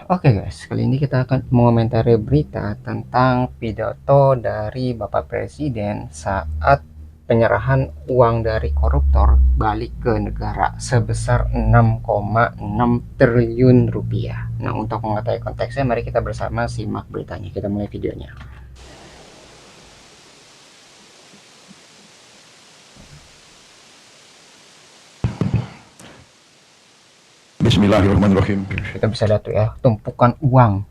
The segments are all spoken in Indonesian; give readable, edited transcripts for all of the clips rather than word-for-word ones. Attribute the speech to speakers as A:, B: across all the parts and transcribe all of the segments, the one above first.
A: Oke guys, kali ini kita akan mengomentari berita tentang pidato dari Bapak Presiden saat penyerahan uang dari koruptor balik ke negara sebesar 6,6 triliun rupiah. Nah, untuk mengetahui konteksnya, mari kita bersama simak beritanya. Kita mulai videonya.
B: Bismillahirrahmanirrahim.
A: Kita bisa lihat tuh ya, tumpukan uang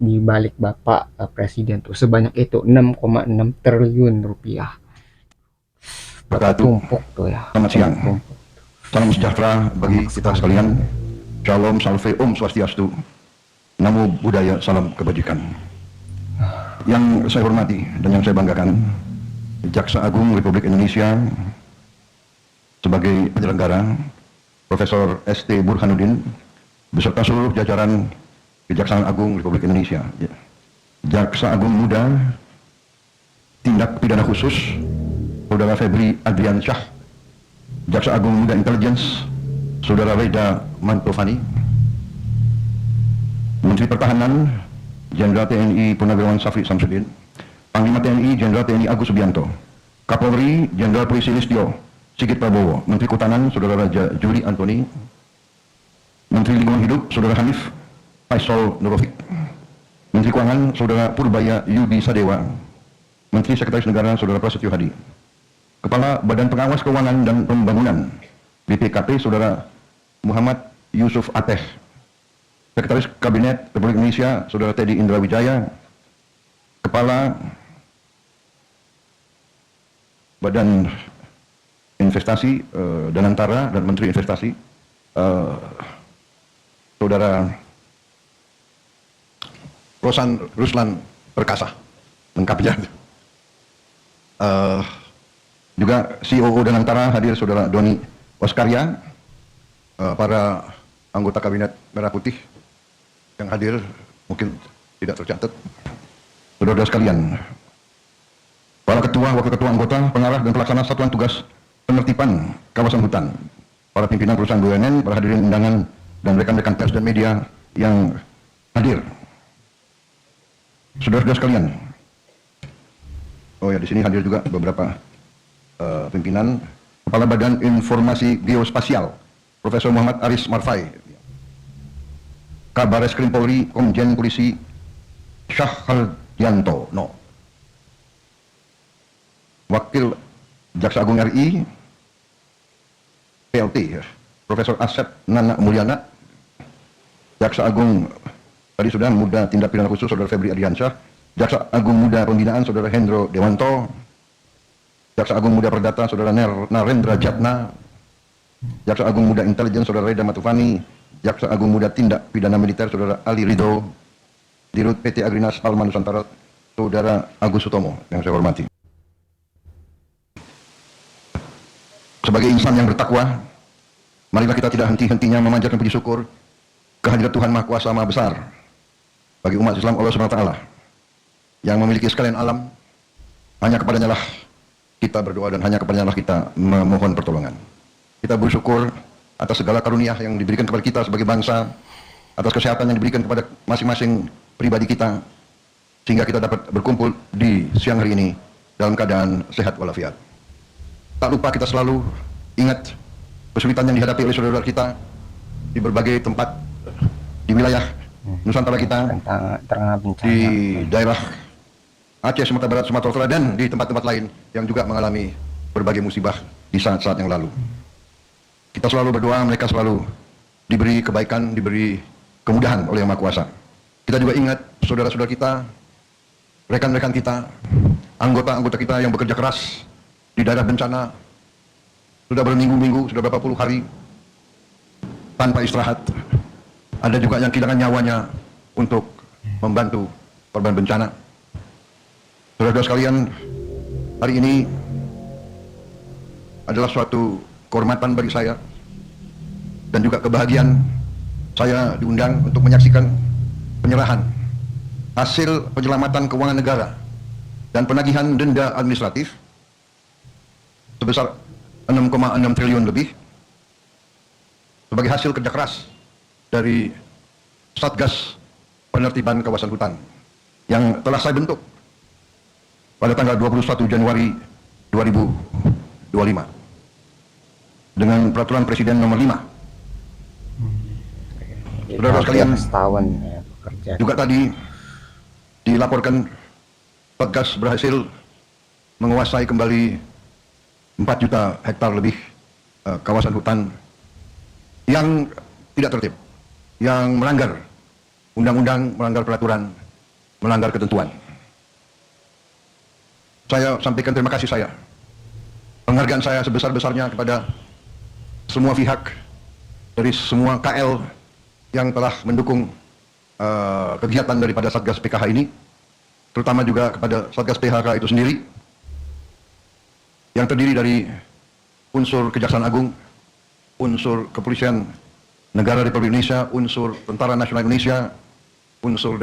A: di balik Bapak Presiden tuh sebanyak itu 6,6 triliun rupiah. Berapa
B: Wabarakatuh.
A: tumpuk tuh ya.
B: Selamat siang.
A: Tumpuk.
B: Salam sejahtera bagi kita sekalian. Shalom, salve, om swastiastu. Namo Buddhaya, salam kebajikan. Yang saya hormati dan yang saya banggakan, Jaksa Agung Republik Indonesia sebagai penyelenggara, Profesor S.T. Burhanuddin, beserta seluruh jajaran Kejaksaan Agung Republik Indonesia. Jaksa Agung Muda Tindak Pidana Khusus, Saudara Febri Adriansyah, Jaksa Agung Muda Intelligence, Saudara Reda Mantovani, Menteri Pertahanan, Jenderal TNI Purnawirawan Safri Samsudin, Panglima TNI Jenderal TNI Agus Subianto, Kapolri Jenderal Polisi Listio Sigit Prabowo, Menteri Kehutanan Saudara Raja Juli Antoni, Menteri Lingkungan Hidup Saudara Hanif Faisal Nurofik, Menteri Keuangan Saudara Purbaya Yudi Sadewa, Menteri Sekretaris Negara Saudara Prasetyo Hadi, Kepala Badan Pengawas Keuangan dan Pembangunan BPKP Saudara Muhammad Yusuf Ateh, Sekretaris Kabinet Republik Indonesia Saudara Teddy Indra Wijaya, Kepala Badan Investasi Danantara dan Menteri Investasi Saudara Ruslan Perkasa, lengkapnya. Juga CEO Danantara hadir Saudara Doni Oskarya, para anggota Kabinet Merah Putih yang hadir mungkin tidak tercatat, saudara sekalian, para ketua, wakil ketua, anggota, pengarah dan pelaksana satuan tugas penertiban kawasan hutan, para pimpinan perusahaan BUMN, para hadirin undangan dan rekan-rekan pers dan media yang hadir, saudara-saudara sekalian. Oh ya, di sini hadir juga beberapa pimpinan, Kepala Badan Informasi Geospasial Profesor Muhammad Aris Marfai, Kabar Reskrim Polri Komjen Polisi Syahhardianto, Wakil Jaksa Agung RI PLT Profesor Asep Nana Mulyana, Jaksa Agung tadi sudah Muda Tindak Pidana Khusus Saudara Febri Adriansyah, Jaksa Agung Muda Pembinaan Saudara Hendro Dewanto, Jaksa Agung Muda Perdata Saudara Narendra Jatna, Jaksa Agung Muda Intelijen Saudara Reda Matufani, Jaksa Agung Muda Tindak Pidana Militer Saudara Ali Ridho, Dirut PT Agrinas Alma Nusantara Saudara Agus Sutomo yang saya hormati. Sebagai insan yang bertakwa, marilah kita tidak henti-hentinya memanjatkan puji syukur kehadirat Tuhan Maha Kuasa Maha Besar bagi umat Islam Allah SWT yang memiliki sekalian alam. Hanya kepadanya lah kita berdoa dan hanya kepadanya lah kita memohon pertolongan. Kita bersyukur atas segala karunia yang diberikan kepada kita sebagai bangsa, atas kesehatan yang diberikan kepada masing-masing pribadi kita, sehingga kita dapat berkumpul di siang hari ini dalam keadaan sehat walafiat. Tak lupa kita selalu ingat kesulitan yang dihadapi oleh saudara kita di berbagai tempat di wilayah Nusantara kita, di daerah Aceh, Sumatera Barat, Sumatera Utara, dan di tempat-tempat lain yang juga mengalami berbagai musibah di saat-saat yang lalu. Kita selalu berdoa, mereka selalu diberi kebaikan, diberi kemudahan oleh Yang Maha Kuasa. Kita juga ingat saudara-saudara kita, rekan-rekan kita, anggota-anggota kita yang bekerja keras di daerah bencana, sudah berminggu-minggu, sudah berapa puluh hari tanpa istirahat. Ada juga yang kehilangan nyawanya untuk membantu korban bencana. Saudara-saudara sekalian, hari ini adalah suatu kehormatan bagi saya dan juga kebahagiaan saya diundang untuk menyaksikan penyerahan hasil penyelamatan keuangan negara dan penagihan denda administratif sebesar 6,6 triliun lebih sebagai hasil kerja keras dari Satgas penertiban kawasan hutan yang telah saya bentuk pada tanggal 21 Januari 2025 dengan peraturan Presiden nomor 5. Saudara sekalian,
A: setahun ya bekerja.
B: juga tadi dilaporkan Satgas berhasil menguasai kembali 4 juta hektar lebih kawasan hutan yang tidak tertib, yang melanggar undang-undang, melanggar peraturan, melanggar ketentuan. Saya sampaikan terima kasih saya, penghargaan saya sebesar-besarnya kepada semua pihak dari semua KL yang telah mendukung kegiatan daripada Satgas PKH ini, terutama juga kepada Satgas PKH itu sendiri, yang terdiri dari unsur Kejaksaan Agung, unsur Kepolisian Negara Republik Indonesia, unsur Tentara Nasional Indonesia, unsur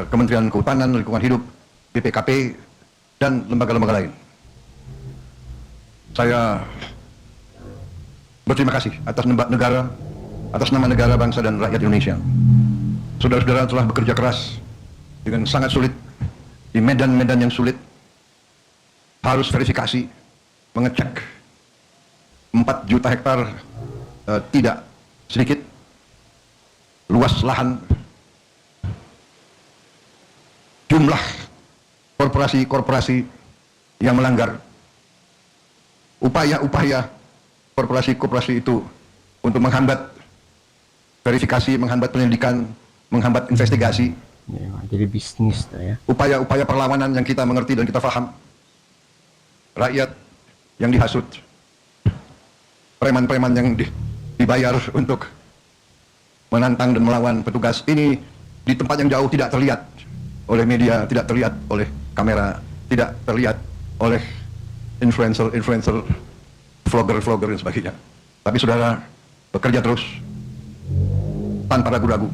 B: Kementerian Kehutanan, Lingkungan Hidup, BPKP, dan lembaga-lembaga lain. Saya berterima kasih atas negara, atas nama negara, bangsa, dan rakyat Indonesia. Saudara-saudara telah bekerja keras dengan sangat sulit di medan-medan yang sulit, harus verifikasi, mengecek 4 juta hektar tidak sedikit luas lahan, jumlah korporasi-korporasi yang melanggar, upaya-upaya korporasi-korporasi itu untuk menghambat verifikasi, menghambat penyelidikan, menghambat investigasi,
A: Ya, jadi bisnis tuh ya.
B: upaya-upaya perlawanan yang kita mengerti dan kita paham, rakyat yang dihasut, preman-preman yang dibayar untuk menantang dan melawan petugas ini di tempat yang jauh, tidak terlihat oleh media, tidak terlihat oleh kamera, tidak terlihat oleh influencer, vlogger dan sebagainya. Tapi saudara bekerja terus tanpa ragu-ragu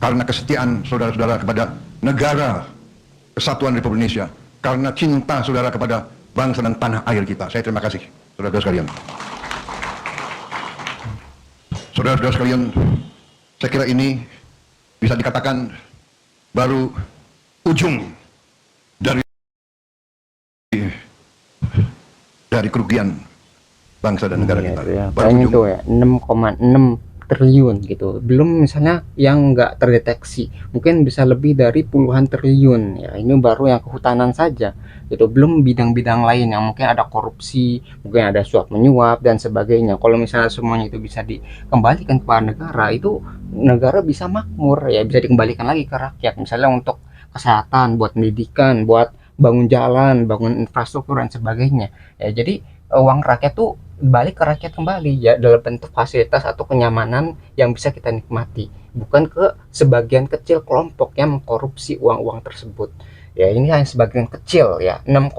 B: karena kesetiaan saudara-saudara kepada negara kesatuan Republik Indonesia, karena cinta saudara kepada bangsa dan tanah air kita. Saya terima kasih saudara-saudara sekalian. Saudara-saudara sekalian, saya kira ini bisa dikatakan baru ujung dari kerugian bangsa dan negara kita.
A: Ya,
B: Baru
A: paling
B: ujung.
A: itu ya 6,6 triliun gitu. Belum misalnya yang nggak terdeteksi, mungkin bisa lebih dari puluhan triliun ya. Ini baru yang kehutanan saja. Itu belum bidang-bidang lain yang mungkin ada korupsi, mungkin ada suap menyuap dan sebagainya. Kalau misalnya semuanya itu bisa dikembalikan kepada negara, itu negara bisa makmur ya, bisa dikembalikan lagi ke rakyat. Misalnya untuk kesehatan, buat pendidikan, buat bangun jalan, bangun infrastruktur dan sebagainya. Ya, jadi uang rakyat tuh balik ke rakyat kembali ya, dalam bentuk fasilitas atau kenyamanan yang bisa kita nikmati, bukan ke sebagian kecil kelompok yang mengkorupsi uang-uang tersebut. Ya, ini hanya sebagian kecil ya, 6,6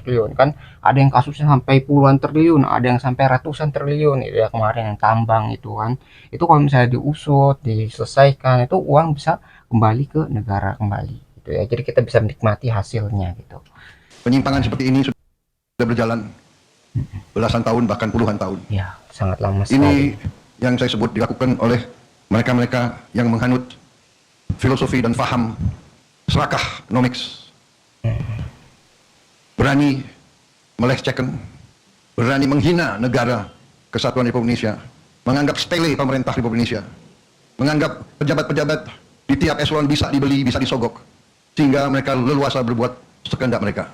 A: triliun kan, ada yang kasusnya sampai puluhan triliun, ada yang sampai ratusan triliun itu ya, kemarin yang tambang itu kan. Itu kalau misalnya diusut, diselesaikan, itu uang bisa kembali ke negara kembali gitu ya. Jadi kita bisa menikmati hasilnya gitu.
B: Penyimpangan seperti ini sudah berjalan belasan tahun, bahkan puluhan tahun.
A: Ya, sangat lama
B: Ini
A: sekali.
B: yang saya sebut dilakukan oleh mereka-mereka yang menghanut filosofi dan faham serakah nomics, berani melecehkan, berani menghina negara kesatuan Republik Indonesia, menganggap sepele pemerintah Republik Indonesia, menganggap pejabat-pejabat di tiap eselon bisa dibeli, bisa disogok, sehingga mereka leluasa berbuat sekehendak mereka.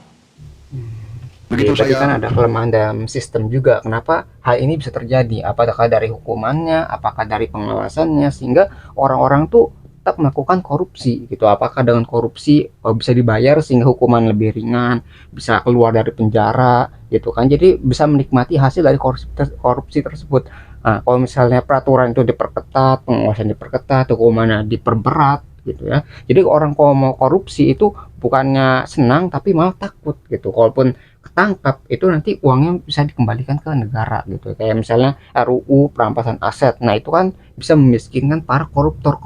B: Begitu
A: Tapi kan
B: saya
A: ada kelemahan dalam sistem juga. Kenapa hal ini bisa terjadi? Apakah dari hukumannya, apakah dari pengawasannya, sehingga orang-orang tuh tetap melakukan korupsi gitu. Apakah dengan korupsi bisa dibayar sehingga hukuman lebih ringan, bisa keluar dari penjara gitu kan. Jadi bisa menikmati hasil dari korupsi tersebut. Nah, kalau misalnya peraturan itu diperketat, pengawasan diperketat, hukumannya diperberat gitu ya. Jadi orang kalau mau korupsi itu bukannya senang tapi malah takut gitu. Kalaupun ketangkap itu nanti uangnya bisa dikembalikan ke negara gitu, kayak misalnya RUU perampasan aset. Nah itu kan bisa memiskinkan para koruptor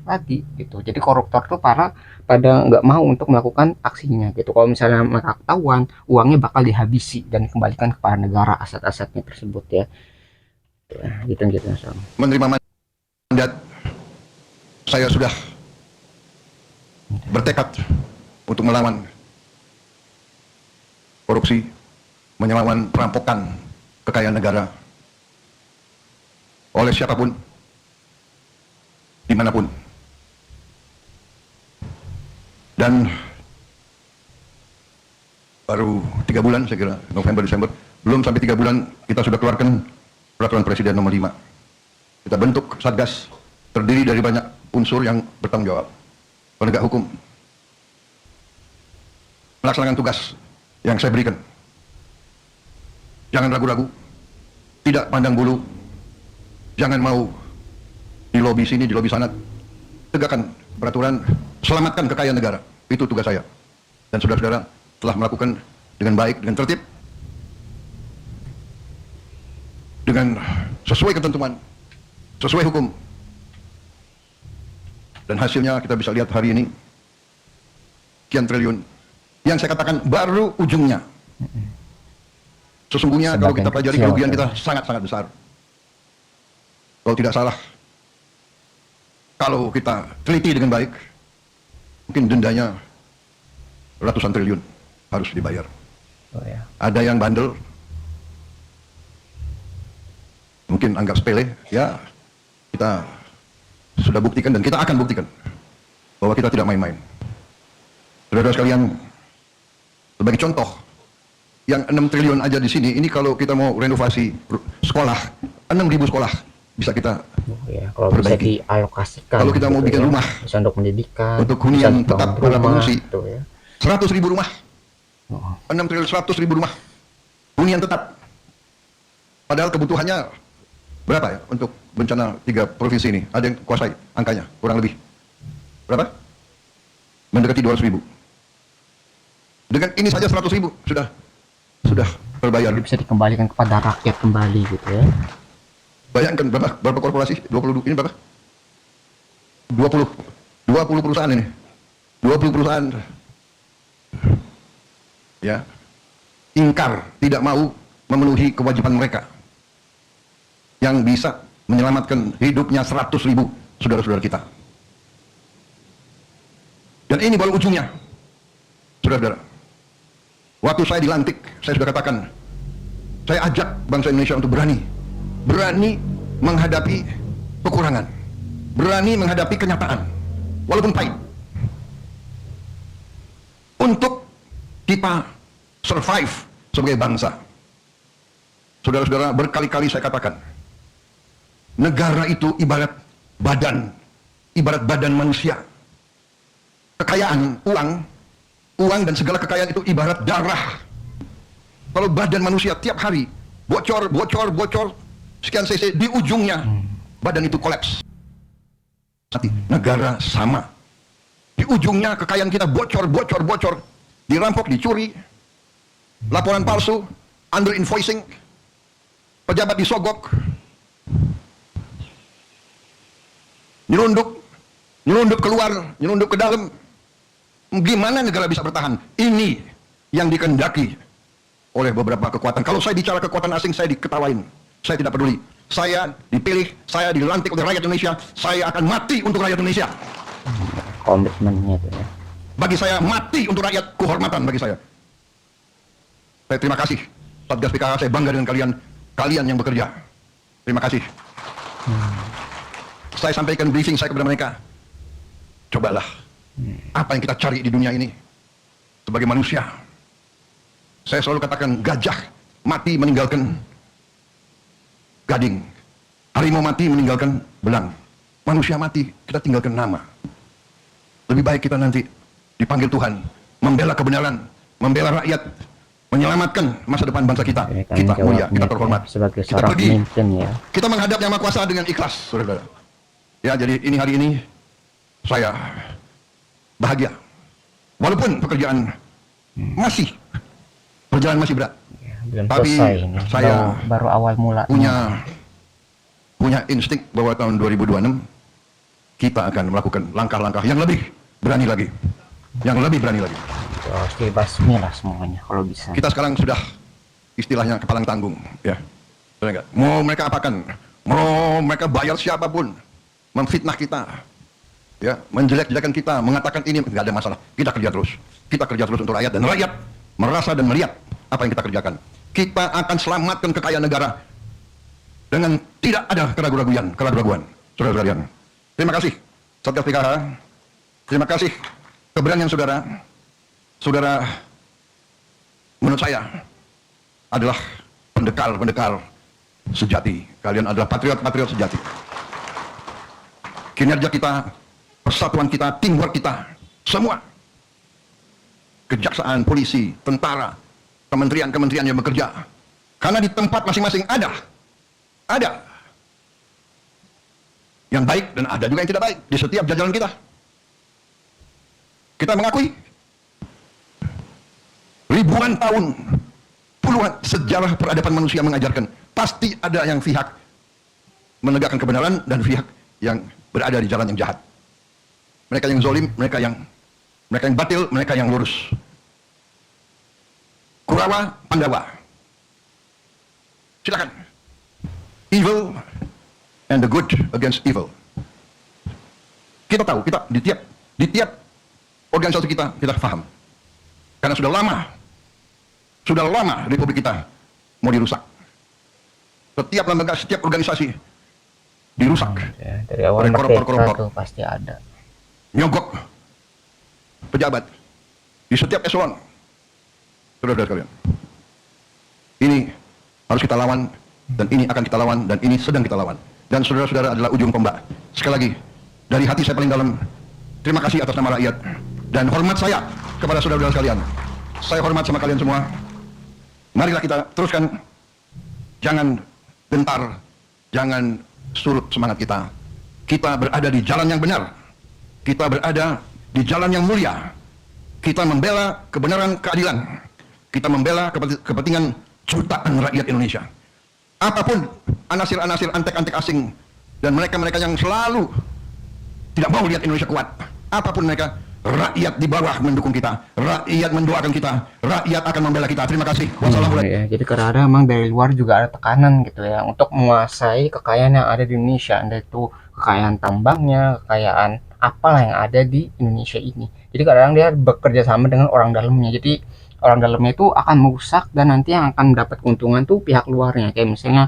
A: tadi gitu. Jadi koruptor tuh pada nggak mau untuk melakukan aksinya gitu. Kalau misalnya mereka ketahuan, uangnya bakal dihabisi dan dikembalikan kepada negara, aset-asetnya tersebut ya. Gitu gitu.
B: menerima mandat saya sudah bertekad untuk melawan korupsi, melawan perampokan kekayaan negara oleh siapapun, dimanapun. Dan baru 3 bulan, saya kira November, Desember, belum sampai 3 bulan kita sudah keluarkan peraturan Presiden nomor 5. Kita bentuk Satgas terdiri dari banyak unsur yang bertanggung jawab, penegak hukum, melaksanakan tugas yang saya berikan. Jangan ragu-ragu, tidak pandang bulu, jangan mau di lobi sini, di lobi sana. Tegakkan peraturan, selamatkan kekayaan negara. Itu tugas saya. Dan saudara-saudara telah melakukan dengan baik, dengan tertib, dengan sesuai ketentuan, sesuai hukum. Dan hasilnya kita bisa lihat hari ini, sekian triliun. Yang saya katakan baru ujungnya. Sesungguhnya kalau kita pelajari kerugian kita sangat-sangat besar. Kalau tidak salah, kalau kita teliti dengan baik, mungkin dendanya ratusan triliun harus dibayar.
A: Oh, ya.
B: Ada yang bandel, mungkin anggap sepele, ya kita sudah buktikan dan kita akan buktikan bahwa kita tidak main-main. Saudara-saudara sekalian, sebagai contoh, yang 6 triliun aja di sini, ini kalau kita mau renovasi sekolah, 6.000 sekolah bisa kita
A: Ya, kalau bisa
B: perbaiki.
A: dialokasikan.
B: Kalau kita mau bikin
A: ya.
B: rumah,
A: bisa untuk pendidikan,
B: untuk
A: bisa
B: hunian
A: untuk
B: tetap
A: bangun
B: ala pengungsi,
A: gitu ya.
B: 100.000 rumah,
A: Oh,
B: 6 triliun 100.000 rumah, hunian tetap. Padahal kebutuhannya berapa ya untuk bencana 3 provinsi ini? Ada yang kuasai angkanya, kurang lebih berapa? Mendekati 200.000. Dengan ini saja 100.000 sudah terbayar.
A: jadi bisa dikembalikan kepada rakyat kembali gitu ya.
B: Bayangkan berapa korporasi? 20 ini berapa? 20 perusahaan ini. 20 perusahaan. Ya. Ingkar, tidak mau memenuhi kewajiban mereka. Yang bisa menyelamatkan hidupnya 100.000 saudara-saudara kita. Dan ini baru ujungnya. Saudara-saudara. Waktu saya dilantik, saya sudah katakan, saya ajak bangsa Indonesia untuk berani menghadapi kekurangan, berani menghadapi kenyataan, walaupun pahit, untuk kita survive sebagai bangsa. Saudara-saudara, berkali-kali saya katakan, negara itu ibarat badan manusia. Kekayaan, uang dan segala kekayaan itu ibarat darah. Kalau badan manusia tiap hari bocor sekian cc, di ujungnya badan itu kolaps. Negara sama. Di ujungnya kekayaan kita bocor, dirampok, dicuri, laporan palsu, under invoicing, pejabat disogok, nyelundup keluar, nyelundup ke dalam. Gimana negara bisa bertahan? Ini yang dikehendaki oleh beberapa kekuatan. Kalau saya bicara kekuatan asing, saya diketawain. Saya tidak peduli. Saya dipilih, saya dilantik oleh rakyat Indonesia. Saya akan mati untuk rakyat Indonesia.
A: Komitmennya itu ya.
B: Bagi saya, mati untuk rakyat, kehormatan bagi saya. Saya terima kasih. Satgas PKK, saya bangga dengan kalian yang bekerja. Terima kasih. Saya sampaikan briefing saya kepada mereka. Cobalah. Apa yang kita cari di dunia ini sebagai manusia. Saya selalu katakan, gajah mati meninggalkan gading, harimau mati meninggalkan belang, manusia mati kita tinggalkan nama. Lebih baik kita nanti dipanggil Tuhan membela kebenaran, membela rakyat, menyelamatkan masa depan bangsa kita. Kita mulia, kita terhormat,
A: sebagai
B: kita
A: seorang
B: pergi,
A: pemimpin ya.
B: kita menghadap Yang Maha Kuasa dengan ikhlas, saudara. Ya, jadi hari ini saya bahagia, walaupun pekerjaan perjalanan masih berat.
A: Ya, belum
B: Tapi
A: selesai ini.
B: saya
A: baru awal mula.
B: punya insting bahwa tahun 2026 kita akan melakukan langkah-langkah yang lebih berani lagi,
A: Harus dibasmi lah semuanya kalau bisa.
B: Kita sekarang sudah istilahnya kepalang tanggung, ya. Benar nggak? Mau mereka apakan, mau mereka bayar siapapun, memfitnah kita, ya, menjelek-jelekan kita, mengatakan ini nggak ada masalah. Kita kerja terus untuk rakyat, dan rakyat merasa dan melihat apa yang kita kerjakan. Kita akan selamatkan kekayaan negara dengan tidak ada keraguan, saudara-saudara. Terima kasih Satgas PKH, terima kasih keberanian saudara. Saudara menurut saya adalah pendekar sejati. Kalian adalah patriot sejati. Kinerja kita, persatuan kita, teamwork kita, semua, kejaksaan, polisi, tentara, kementerian yang bekerja, karena di tempat masing-masing ada yang baik dan ada juga yang tidak baik di setiap jajaran kita. Kita mengakui ribuan tahun, puluhan sejarah peradaban manusia mengajarkan pasti ada yang pihak menegakkan kebenaran dan pihak yang berada di jalan yang jahat. Mereka yang zolim, mereka yang batil, mereka yang lurus. Kurawa, Pandawa. Silakan. Evil and the good against evil. Kita tahu, kita di tiap organisasi kita paham. Karena sudah lama Republik kita mau dirusak. Setiap lembaga, setiap organisasi dirusak.
A: Ya, dari awal koruptor tuh pasti ada.
B: Nyogok pejabat di setiap eselon. Saudara-saudara sekalian, ini harus kita lawan, dan ini akan kita lawan, dan ini sedang kita lawan. Dan saudara-saudara adalah ujung tombak. Sekali lagi, dari hati saya paling dalam, terima kasih atas nama rakyat, dan hormat saya kepada saudara-saudara sekalian. Saya hormat sama kalian semua. Marilah kita teruskan, jangan gentar, jangan surut semangat kita. Kita berada di jalan yang benar, kita berada di jalan yang mulia. Kita membela kebenaran, keadilan, kita membela kepentingan jutaan rakyat Indonesia. Apapun anasir-anasir antek-antek asing dan mereka-mereka yang selalu tidak mau lihat Indonesia kuat, apapun mereka, rakyat di bawah mendukung kita, rakyat mendoakan kita, rakyat akan membela kita. Terima kasih. Wassalamualaikum.
A: Ya, jadi kadang-kadang memang dari luar juga ada tekanan gitu ya untuk menguasai kekayaan yang ada di Indonesia, entah itu kekayaan tambangnya, kekayaan apalah yang ada di Indonesia ini. Jadi kadang dia bekerja sama dengan orang dalamnya. Jadi orang dalamnya itu akan merusak, dan nanti yang akan mendapat keuntungan tuh pihak luarnya. Kayak misalnya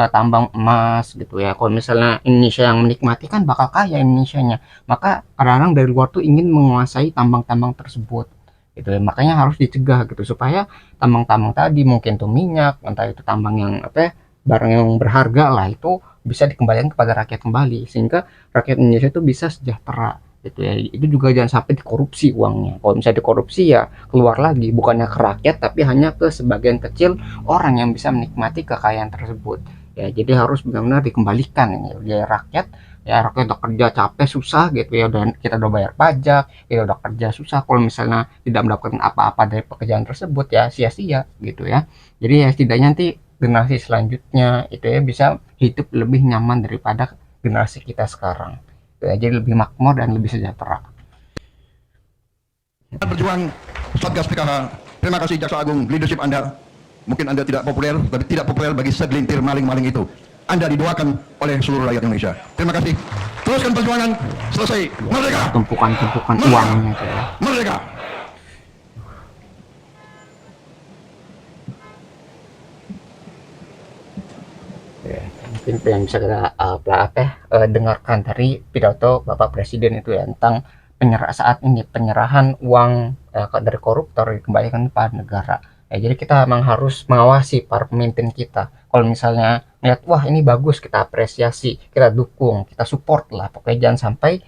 A: tambang emas gitu ya. Kalau misalnya Indonesia yang menikmati, kan bakal kaya Indonesianya. Maka kadang-kadang dari luar tuh ingin menguasai tambang-tambang tersebut. Gitu ya. Makanya harus dicegah gitu supaya tambang-tambang tadi, mungkin tuh minyak, entah itu tambang yang apa ya, barang yang berharga lah, itu bisa dikembalikan kepada rakyat kembali, sehingga rakyat Indonesia itu bisa sejahtera gitu ya. Itu juga jangan sampai dikorupsi uangnya. Kalau misalnya dikorupsi, ya keluar lagi, bukannya ke rakyat tapi hanya ke sebagian kecil orang yang bisa menikmati kekayaan tersebut ya. Jadi harus benar-benar dikembalikan ini ya rakyat. Ya rakyat udah kerja capek susah gitu ya, dan kita udah bayar pajak, kita udah kerja susah, kalau misalnya tidak mendapatkan apa-apa dari pekerjaan tersebut, ya sia-sia gitu ya. Jadi ya setidaknya nanti generasi selanjutnya itu ya bisa hidup lebih nyaman daripada generasi kita sekarang ya, jadi lebih makmur dan lebih sejahtera.
B: Berjuang Satgas PKH, terima kasih Jaksa Agung, leadership Anda. Mungkin Anda tidak populer, tapi tidak populer bagi segelintir maling-maling itu. Anda didoakan oleh seluruh rakyat Indonesia. Terima kasih. Teruskan perjuangan, selesai. Merdeka!
A: Tumpukan-tumpukan uangnya gitu ya.
B: Merdeka!
A: Ya, mungkin yang bisa kita dengarkan dari pidato Bapak Presiden itu ya, tentang saat ini penyerahan uang dari koruptor dikembalikan kepada negara. Ya, jadi kita memang harus mengawasi para pemimpin kita. Kalau misalnya lihat, wah ini bagus, kita apresiasi, kita dukung, kita support lah. Pokoknya jangan sampai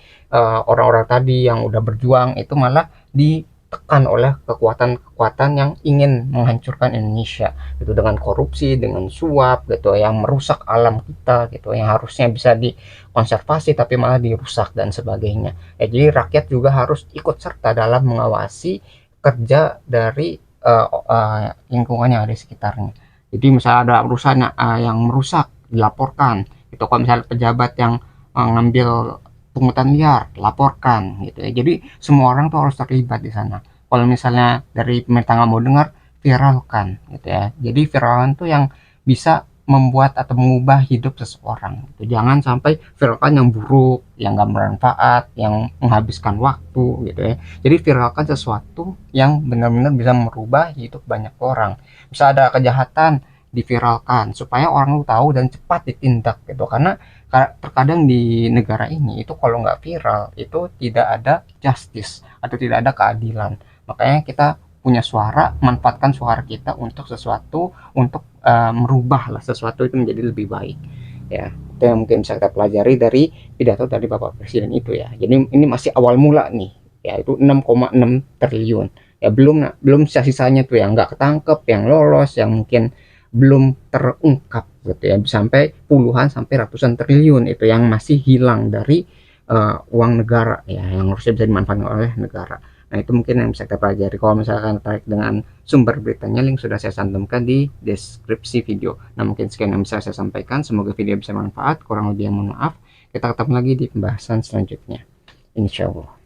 A: orang-orang tadi yang udah berjuang itu malah ditekan oleh kekuatan-kekuatan yang ingin menghancurkan Indonesia gitu, dengan korupsi, dengan suap gitu, yang merusak alam kita gitu, yang harusnya bisa dikonservasi tapi malah dirusak dan sebagainya ya. Jadi rakyat juga harus ikut serta dalam mengawasi kerja dari lingkungan yang ada di sekitarnya. Jadi misalnya ada perusahaan yang merusak, dilaporkan gitu. Kalau misalnya pejabat yang ngambil pungutan liar, laporkan gitu ya. Jadi semua orang tuh harus terlibat di sana. Kalau misalnya dari pemerintah nggak mau dengar, viralkan gitu ya. Jadi viralkan tuh yang bisa membuat atau mengubah hidup seseorang. Jangan sampai viralkan yang buruk, yang nggak bermanfaat, yang menghabiskan waktu gitu ya. Jadi viralkan sesuatu yang benar-benar bisa merubah hidup banyak orang. Bisa ada kejahatan, diviralkan supaya orang tahu dan cepat ditindak gitu. Karena terkadang di negara ini itu kalau nggak viral itu tidak ada justice atau tidak ada keadilan. Makanya kita punya suara, manfaatkan suara kita untuk sesuatu, untuk merubah lah sesuatu itu menjadi lebih baik ya. Itu yang mungkin bisa kita pelajari dari pidato dari Bapak Presiden itu ya. Jadi ini masih awal mula nih ya, itu 6,6 triliun ya, belum sisa-sisanya tuh yang nggak ketangkep, yang lolos, yang mungkin belum terungkap gitu ya, sampai puluhan sampai ratusan triliun itu yang masih hilang dari uang negara ya, yang harusnya bisa dimanfaatkan oleh negara. Nah itu mungkin yang bisa kita pelajari. Kalau misalkan tertarik dengan sumber beritanya, link sudah saya cantumkan di deskripsi video. Nah mungkin sekian yang bisa saya sampaikan, semoga video bisa bermanfaat, kurang lebih yang mohon maaf. Kita ketemu lagi di pembahasan selanjutnya, insya Allah.